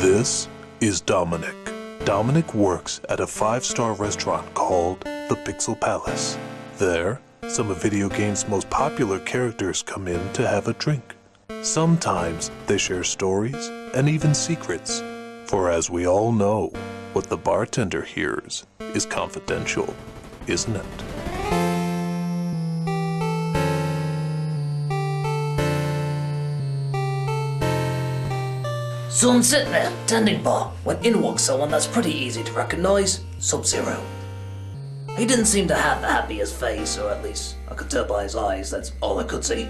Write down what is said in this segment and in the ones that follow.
This is Dominic. Dominic works at a 5-star restaurant called the Pixel Palace. There, some of video games' most popular characters come in to have a drink. Sometimes they share stories and even secrets, for as we all know, what the bartender hears is confidential, isn't it? So I'm sitting there, tending bar, when in walks someone that's pretty easy to recognize, Sub-Zero. He didn't seem to have the happiest face, or at least I could tell by his eyes, that's all I could see.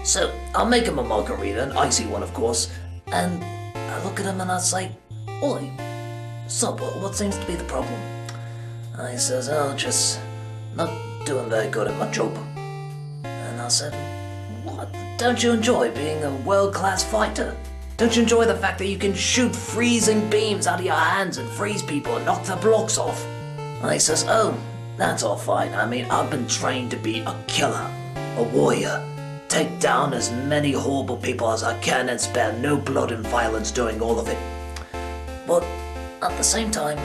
So I'll make him a margarita, an icy one of course, and I look at him and I say, "Oi, Sub, what seems to be the problem?" And he says, "Oh, just not doing very good at my job." And I said, "What? Don't you enjoy being a world-class fighter? Don't you enjoy the fact that you can shoot freezing beams out of your hands and freeze people and knock their blocks off?" And he says, "Oh, that's all fine. I mean, I've been trained to be a killer, a warrior, take down as many horrible people as I can and spare no blood and violence doing all of it. But at the same time,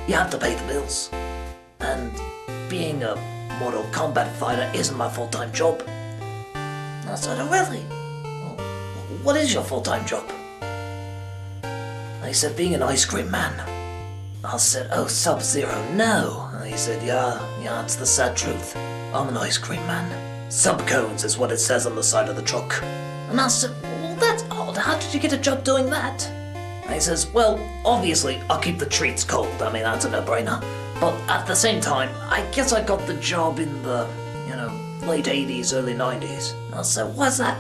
you have to pay the bills. And being a Mortal Kombat fighter isn't my full-time job." And I said, "Oh, really? What is your full-time job?" And he said, "Being an ice cream man." I said, "Oh, Sub-Zero, no." And he said, yeah, it's the sad truth. I'm an ice cream man. Subcones is what it says on the side of the truck." And I said, "Well, that's odd. How did you get a job doing that?" And he says, "Well, obviously, I'll keep the treats cold. I mean, that's a no-brainer. But at the same time, I guess I got the job in the, late 80s, early 90s. And I said, "Why's that?"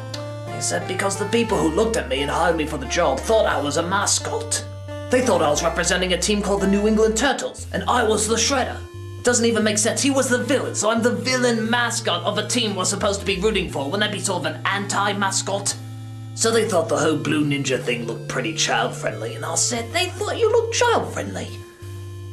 He said, "Because the people who looked at me and hired me for the job thought I was a mascot. They thought I was representing a team called the New England Turtles, and I was the Shredder. It doesn't even make sense. He was the villain, so I'm the villain mascot of a team we're supposed to be rooting for. Wouldn't that be sort of an anti-mascot?" So they thought the whole Blue Ninja thing looked pretty child-friendly, and I said, "They thought you looked child-friendly?"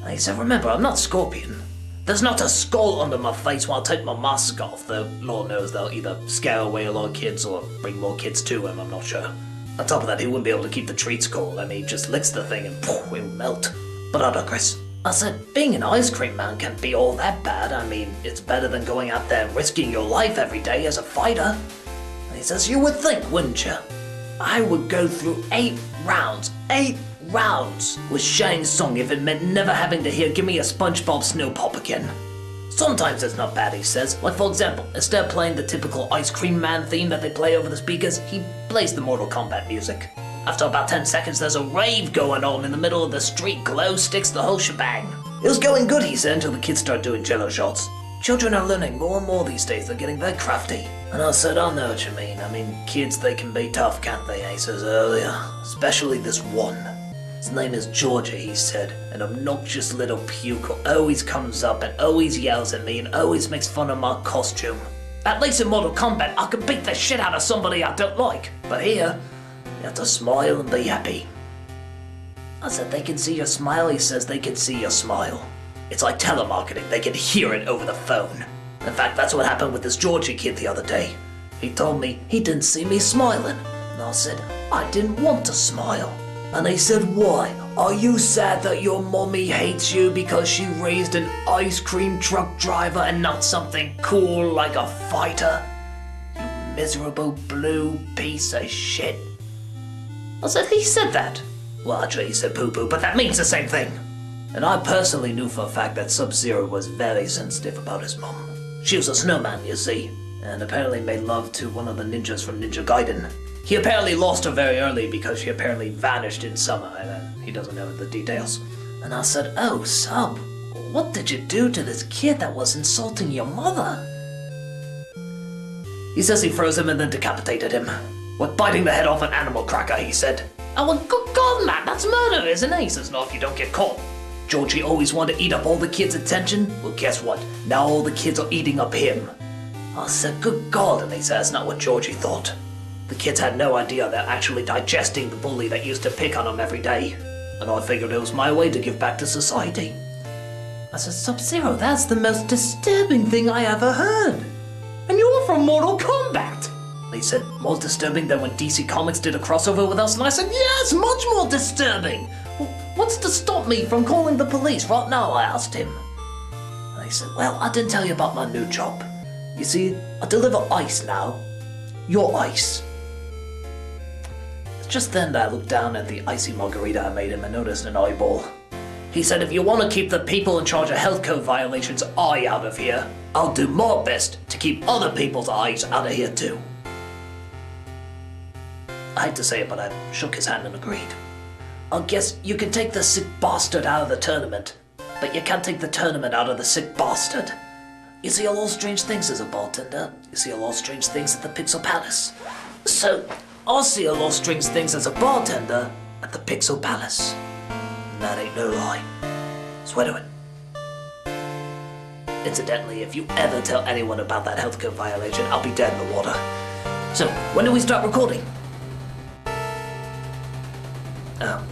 And he said, "Remember, I'm not Scorpion. There's not a skull under my face while I take my mask off, though Lord knows they'll either scare away a lot of kids or bring more kids to him, I'm not sure. On top of that, he wouldn't be able to keep the treats cold. I mean, he just licks the thing and poof, it would melt." But I digress. I said, "Being an ice cream man can't be all that bad. I mean, it's better than going out there and risking your life every day as a fighter." And he says, "You would think, wouldn't you? I would go through 8 rounds with Shang Tsung if it meant never having to hear 'Give me a SpongeBob Snow Pop' again. Sometimes it's not bad," he says. "Like, for example, instead of playing the typical Ice Cream Man theme that they play over the speakers, he plays the Mortal Kombat music. After about 10 seconds, there's a rave going on in the middle of the street, glow sticks, the whole shebang. It was going good," he said, "until the kids start doing jello shots. Children are learning more and more these days. They're getting very crafty." And I said, "I know what you mean. I mean, kids, they can be tough, can't they?" And he says, "Oh, yeah, especially this one. His name is Georgia," he said, "an obnoxious little puke who always comes up and always yells at me and always makes fun of my costume. At least in Mortal Kombat, I can beat the shit out of somebody I don't like. But here, you have to smile and be happy." I said, "They can see your smile?" He says, "They can see your smile. It's like telemarketing. They can hear it over the phone. In fact, that's what happened with this Georgia kid the other day. He told me he didn't see me smiling. And I said, I didn't want to smile. And he said, "Why? Are you sad that your mommy hates you because she raised an ice cream truck driver and not something cool like a fighter? You miserable blue piece of shit." I said, "He said that." "Well, actually he said poo-poo, but that means the same thing." And I personally knew for a fact that Sub-Zero was very sensitive about his mom. She was a snowman, you see, and apparently made love to one of the ninjas from Ninja Gaiden. He apparently lost her very early because she apparently vanished in summer, and he doesn't know the details. And I said, "Oh, Sub, what did you do to this kid that was insulting your mother?" He says he froze him and then decapitated him. "With biting the head off an animal cracker," he said. "Oh, well, good God, man, that's murder, isn't it?" He says, "Not if you don't get caught. Georgie always wanted to eat up all the kids' attention. Well, guess what? Now all the kids are eating up him." I said, "Good God," and he said, "That's not what Georgie thought. The kids had no idea they're actually digesting the bully that used to pick on them every day. And I figured it was my way to give back to society." I said, "Sub-Zero, that's the most disturbing thing I ever heard. And you're from Mortal Kombat." They said, more disturbing than when DC Comics did a crossover with us, and I said, yes, much more disturbing! Well, what's to stop me from calling the police right now, I asked him. And he said, well, I didn't tell you about my new job. You see, I deliver ice now. Your ice. Just then I looked down at the icy margarita I made him and noticed an eyeball. He said, if you want to keep the people in charge of health code violations' eye out of here, I'll do my best to keep other people's eyes out of here too. I hate to say it, but I shook his hand and agreed. I guess you can take the sick bastard out of the tournament, but you can't take the tournament out of the sick bastard. You see a lot of strange things as a bartender. You see a lot of strange things at the Pixel Palace. So, I see a lot of strange things as a bartender at the Pixel Palace. And that ain't no lie. Swear to it. Incidentally, if you ever tell anyone about that health code violation, I'll be dead in the water. So, when do we start recording? Oh.